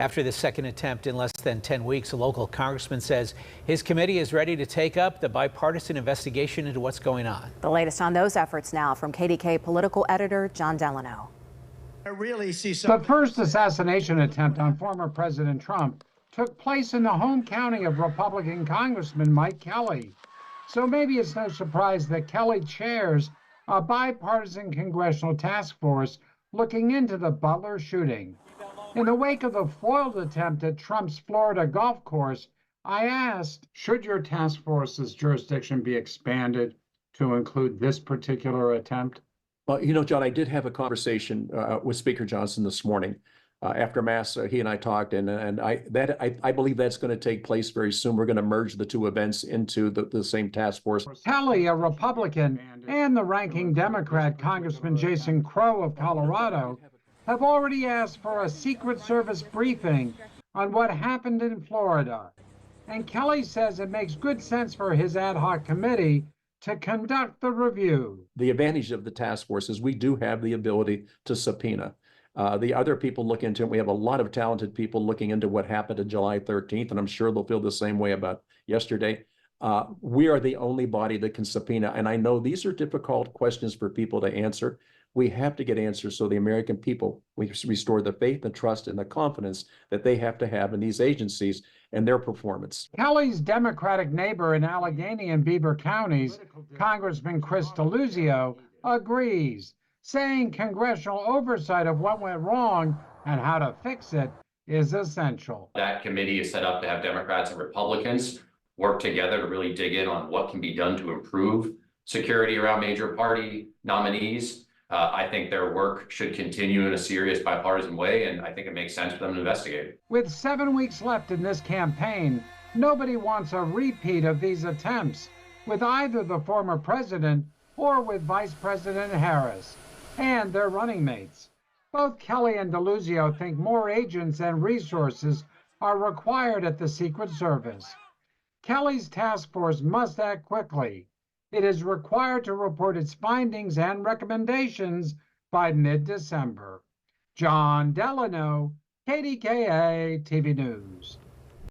After the second attempt in less than 10 weeks, a local congressman says his committee is ready to take up the bipartisan investigation into what's going on. The latest on those efforts now from KDKA political editor John Delano. The first assassination attempt on former President Trump took place in the home county of Republican Congressman Mike Kelly. So maybe it's no surprise that Kelly chairs a bipartisan congressional task force looking into the Butler shooting. In the wake of the foiled attempt at Trump's Florida golf course, I asked, should your task force's jurisdiction be expanded to include this particular attempt? Well, you know, John, I did have a conversation with Speaker Johnson this morning. After Mass, he and I talked, and I believe that's going to take place very soon. We're going to merge the two events into the same task force. Kelly, a Republican, and the ranking Democrat, Congressman Jason Crow of Colorado, have already asked for a Secret Service briefing on what happened in Florida. And Kelly says it makes good sense for his ad hoc committee to conduct the review. The advantage of the task force is we do have the ability to subpoena. The other people look into it. We have a lot of talented people looking into what happened on July 13th, and I'm sure they'll feel the same way about yesterday. We are the only body that can subpoena, and I know these are difficult questions for people to answer. We have to get answers so the American people, we restore the faith and trust and the confidence that they have to have in these agencies and their performance. Kelly's Democratic neighbor in Allegheny and Beaver counties, Congressman Chris Deluzio, agrees, saying congressional oversight of what went wrong and how to fix it is essential. That committee is set up to have Democrats and Republicans work together to really dig in on what can be done to improve security around major party nominees. I think their work should continue in a serious bipartisan way, and I think it makes sense for them to investigate. With 7 weeks left in this campaign, nobody wants a repeat of these attempts with either the former president or with Vice President Harris and their running mates. Both Kelly and Deluzio think more agents and resources are required at the Secret Service. Kelly's task force must act quickly. It is required to report its findings and recommendations by mid-December. John Delano, KDKA-TV News.